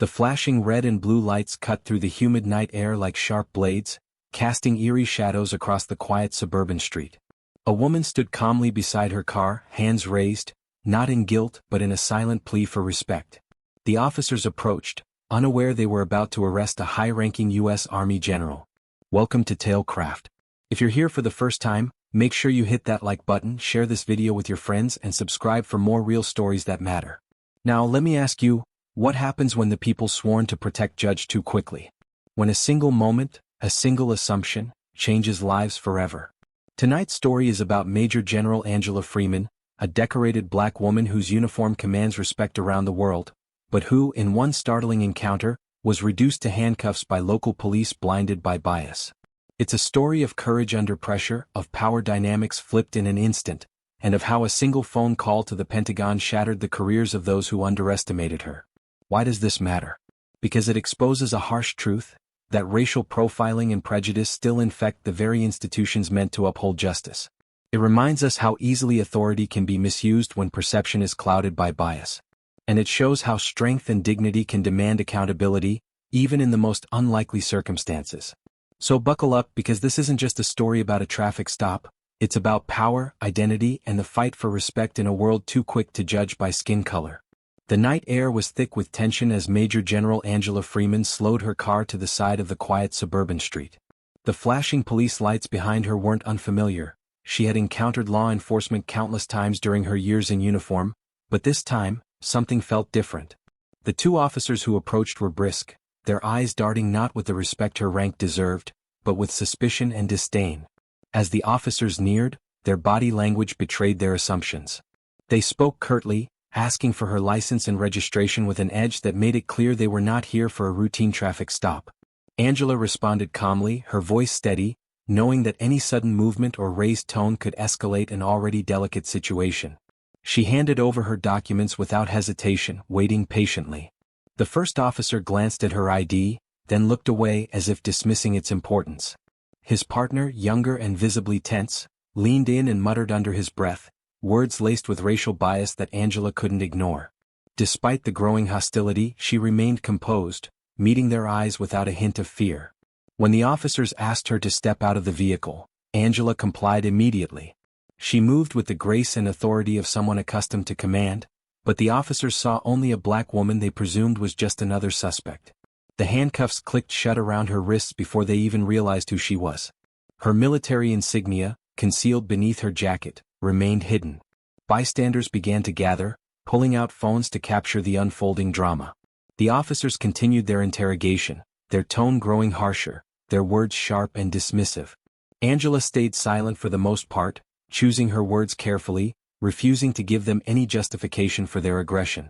The flashing red and blue lights cut through the humid night air like sharp blades, casting eerie shadows across the quiet suburban street. A woman stood calmly beside her car, hands raised, not in guilt but in a silent plea for respect. The officers approached, unaware they were about to arrest a high-ranking U.S. Army general. Welcome to Tailcraft. If you're here for the first time, make sure you hit that like button, share this video with your friends and subscribe for more real stories that matter. Now let me ask you, what happens when the people sworn to protect judge too quickly? When a single moment, a single assumption, changes lives forever. Tonight's story is about Major General Angela Freeman, a decorated black woman whose uniform commands respect around the world, but who, in one startling encounter, was reduced to handcuffs by local police blinded by bias. It's a story of courage under pressure, of power dynamics flipped in an instant, and of how a single phone call to the Pentagon shattered the careers of those who underestimated her. Why does this matter? Because it exposes a harsh truth, that racial profiling and prejudice still infect the very institutions meant to uphold justice. It reminds us how easily authority can be misused when perception is clouded by bias. And it shows how strength and dignity can demand accountability, even in the most unlikely circumstances. So buckle up, because this isn't just a story about a traffic stop, it's about power, identity, and the fight for respect in a world too quick to judge by skin color. The night air was thick with tension as Major General Angela Freeman slowed her car to the side of the quiet suburban street. The flashing police lights behind her weren't unfamiliar. She had encountered law enforcement countless times during her years in uniform, but this time, something felt different. The two officers who approached were brisk, their eyes darting not with the respect her rank deserved, but with suspicion and disdain. As the officers neared, their body language betrayed their assumptions. They spoke curtly, asking for her license and registration with an edge that made it clear they were not here for a routine traffic stop. Angela responded calmly, her voice steady, knowing that any sudden movement or raised tone could escalate an already delicate situation. She handed over her documents without hesitation, waiting patiently. The first officer glanced at her ID, then looked away as if dismissing its importance. His partner, younger and visibly tense, leaned in and muttered under his breath, words laced with racial bias that Angela couldn't ignore. Despite the growing hostility, she remained composed, meeting their eyes without a hint of fear. When the officers asked her to step out of the vehicle, Angela complied immediately. She moved with the grace and authority of someone accustomed to command, but the officers saw only a black woman they presumed was just another suspect. The handcuffs clicked shut around her wrists before they even realized who she was. Her military insignia, concealed beneath her jacket, remained hidden. Bystanders began to gather, pulling out phones to capture the unfolding drama. The officers continued their interrogation, their tone growing harsher, their words sharp and dismissive. Angela stayed silent for the most part, choosing her words carefully, refusing to give them any justification for their aggression.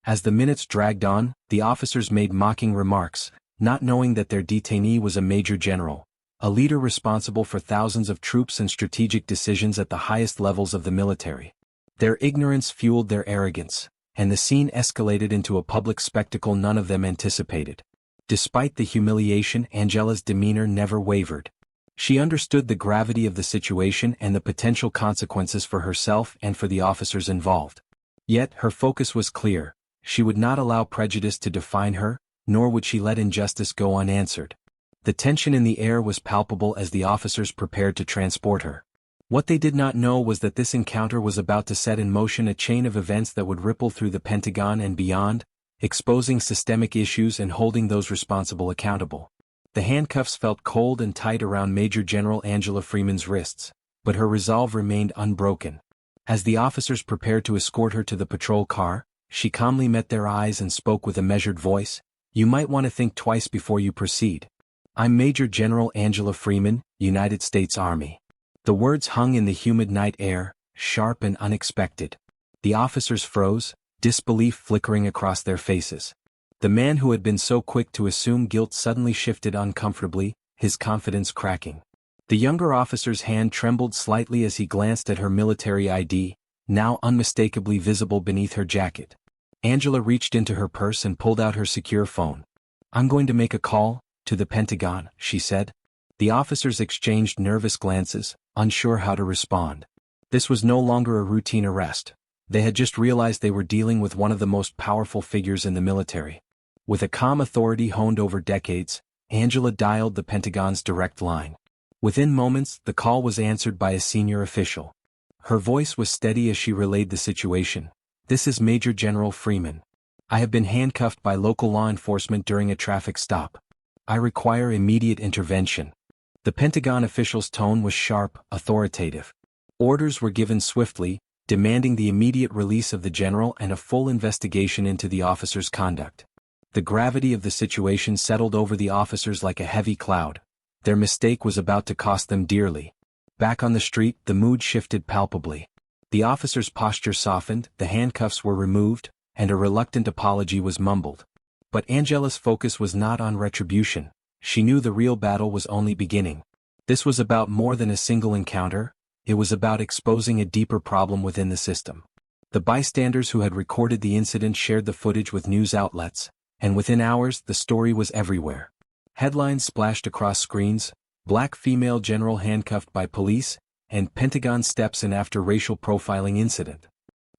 As the minutes dragged on, the officers made mocking remarks, not knowing that their detainee was a major general, a leader responsible for thousands of troops and strategic decisions at the highest levels of the military. Their ignorance fueled their arrogance, and the scene escalated into a public spectacle none of them anticipated. Despite the humiliation, Angela's demeanor never wavered. She understood the gravity of the situation and the potential consequences for herself and for the officers involved. Yet her focus was clear. She would not allow prejudice to define her, nor would she let injustice go unanswered. The tension in the air was palpable as the officers prepared to transport her. What they did not know was that this encounter was about to set in motion a chain of events that would ripple through the Pentagon and beyond, exposing systemic issues and holding those responsible accountable. The handcuffs felt cold and tight around Major General Angela Freeman's wrists, but her resolve remained unbroken. As the officers prepared to escort her to the patrol car, she calmly met their eyes and spoke with a measured voice. "You might want to think twice before you proceed. I'm Major General Angela Freeman, United States Army." The words hung in the humid night air, sharp and unexpected. The officers froze, disbelief flickering across their faces. The man who had been so quick to assume guilt suddenly shifted uncomfortably, his confidence cracking. The younger officer's hand trembled slightly as he glanced at her military ID, now unmistakably visible beneath her jacket. Angela reached into her purse and pulled out her secure phone. "I'm going to make a call to the Pentagon," she said. The officers exchanged nervous glances, unsure how to respond. This was no longer a routine arrest. They had just realized they were dealing with one of the most powerful figures in the military. With a calm authority honed over decades, Angela dialed the Pentagon's direct line. Within moments, the call was answered by a senior official. Her voice was steady as she relayed the situation. "This is Major General Freeman. I have been handcuffed by local law enforcement during a traffic stop. I require immediate intervention." The Pentagon official's tone was sharp, authoritative. Orders were given swiftly, demanding the immediate release of the general and a full investigation into the officer's conduct. The gravity of the situation settled over the officers like a heavy cloud. Their mistake was about to cost them dearly. Back on the street, the mood shifted palpably. The officer's posture softened, the handcuffs were removed, and a reluctant apology was mumbled. But Angela's focus was not on retribution. She knew the real battle was only beginning. This was about more than a single encounter. It was about exposing a deeper problem within the system. The bystanders who had recorded the incident shared the footage with news outlets, and within hours the story was everywhere. Headlines splashed across screens: "Black female general handcuffed by police," and "Pentagon steps in after racial profiling incident."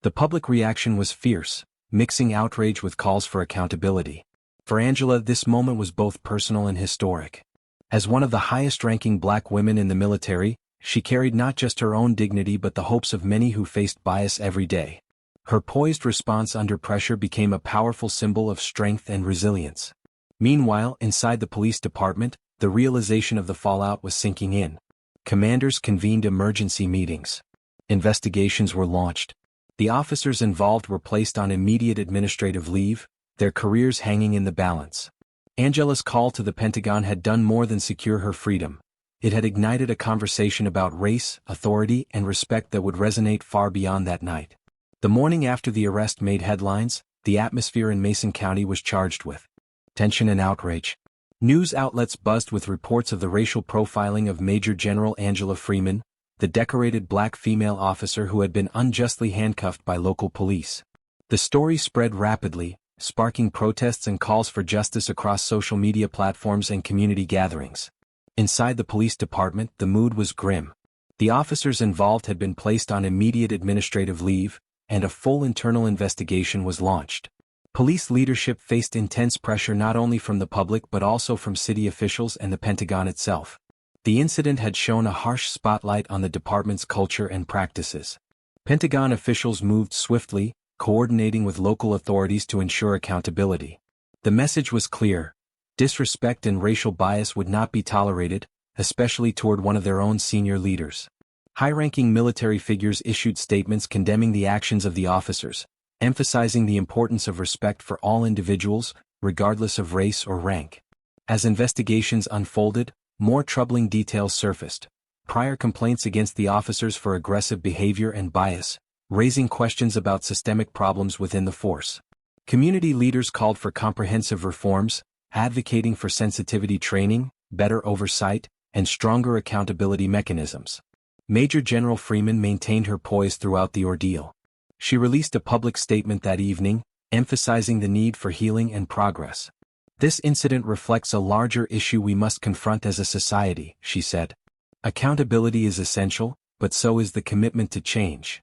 The public reaction was fierce, mixing outrage with calls for accountability. For Angela, this moment was both personal and historic. As one of the highest-ranking black women in the military, she carried not just her own dignity but the hopes of many who faced bias every day. Her poised response under pressure became a powerful symbol of strength and resilience. Meanwhile, inside the police department, the realization of the fallout was sinking in. Commanders convened emergency meetings. Investigations were launched. The officers involved were placed on immediate administrative leave, their careers hanging in the balance. Angela's call to the Pentagon had done more than secure her freedom. It had ignited a conversation about race, authority, and respect that would resonate far beyond that night. The morning after the arrest made headlines, the atmosphere in Mason County was charged with tension and outrage. News outlets buzzed with reports of the racial profiling of Major General Angela Freeman, the decorated black female officer who had been unjustly handcuffed by local police. The story spread rapidly, sparking protests and calls for justice across social media platforms and community gatherings. Inside the police department, the mood was grim. The officers involved had been placed on immediate administrative leave, and a full internal investigation was launched. Police leadership faced intense pressure not only from the public but also from city officials and the Pentagon itself. The incident had shown a harsh spotlight on the department's culture and practices. Pentagon officials moved swiftly, coordinating with local authorities to ensure accountability. The message was clear: disrespect and racial bias would not be tolerated, especially toward one of their own senior leaders. High-ranking military figures issued statements condemning the actions of the officers, emphasizing the importance of respect for all individuals, regardless of race or rank. As investigations unfolded, more troubling details surfaced. Prior complaints against the officers for aggressive behavior and bias, raising questions about systemic problems within the force. Community leaders called for comprehensive reforms, advocating for sensitivity training, better oversight, and stronger accountability mechanisms. Major General Freeman maintained her poise throughout the ordeal. She released a public statement that evening, emphasizing the need for healing and progress. "This incident reflects a larger issue we must confront as a society," she said. "Accountability is essential, but so is the commitment to change."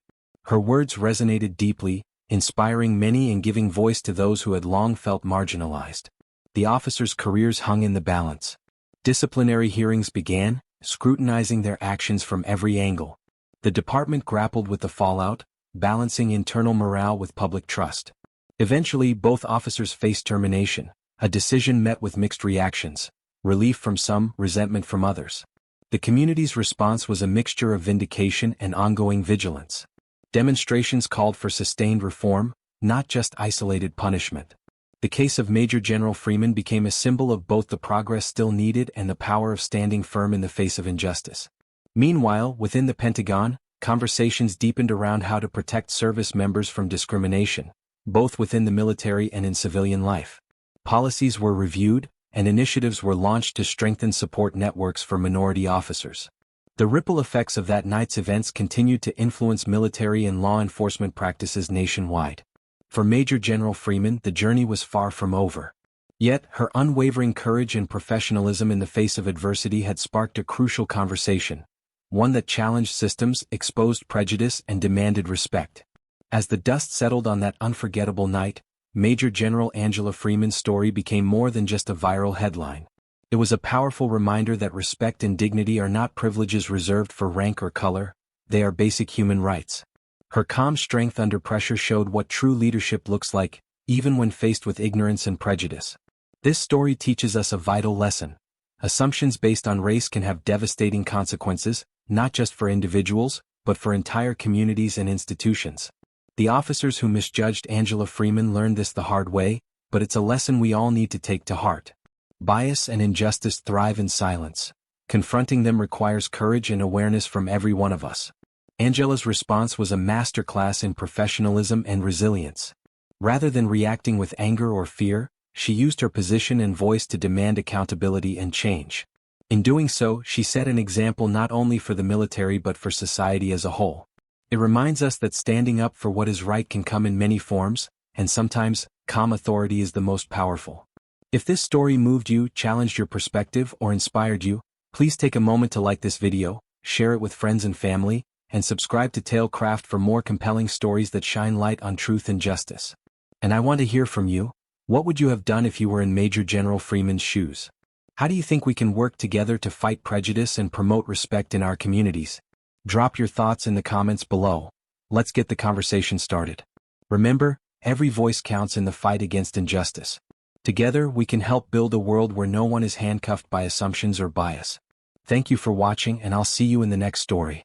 Her words resonated deeply, inspiring many and giving voice to those who had long felt marginalized. The officers' careers hung in the balance. Disciplinary hearings began, scrutinizing their actions from every angle. The department grappled with the fallout, balancing internal morale with public trust. Eventually, both officers faced termination, a decision met with mixed reactions: relief from some, resentment from others. The community's response was a mixture of vindication and ongoing vigilance. Demonstrations called for sustained reform, not just isolated punishment. The case of Major General Freeman became a symbol of both the progress still needed and the power of standing firm in the face of injustice. Meanwhile, within the Pentagon, conversations deepened around how to protect service members from discrimination, both within the military and in civilian life. Policies were reviewed, and initiatives were launched to strengthen support networks for minority officers. The ripple effects of that night's events continued to influence military and law enforcement practices nationwide. For Major General Freeman, the journey was far from over. Yet, her unwavering courage and professionalism in the face of adversity had sparked a crucial conversation, one that challenged systems, exposed prejudice, and demanded respect. As the dust settled on that unforgettable night, Major General Angela Freeman's story became more than just a viral headline. It was a powerful reminder that respect and dignity are not privileges reserved for rank or color, they are basic human rights. Her calm strength under pressure showed what true leadership looks like, even when faced with ignorance and prejudice. This story teaches us a vital lesson. Assumptions based on race can have devastating consequences, not just for individuals, but for entire communities and institutions. The officers who misjudged Angela Freeman learned this the hard way, but it's a lesson we all need to take to heart. Bias and injustice thrive in silence. Confronting them requires courage and awareness from every one of us. Angela's response was a masterclass in professionalism and resilience. Rather than reacting with anger or fear, she used her position and voice to demand accountability and change. In doing so, she set an example not only for the military but for society as a whole. It reminds us that standing up for what is right can come in many forms, and sometimes, calm authority is the most powerful. If this story moved you, challenged your perspective, or inspired you, please take a moment to like this video, share it with friends and family, and subscribe to Tailcraft for more compelling stories that shine light on truth and justice. And I want to hear from you. What would you have done if you were in Major General Freeman's shoes? How do you think we can work together to fight prejudice and promote respect in our communities? Drop your thoughts in the comments below. Let's get the conversation started. Remember, every voice counts in the fight against injustice. Together, we can help build a world where no one is handcuffed by assumptions or bias. Thank you for watching, and I'll see you in the next story.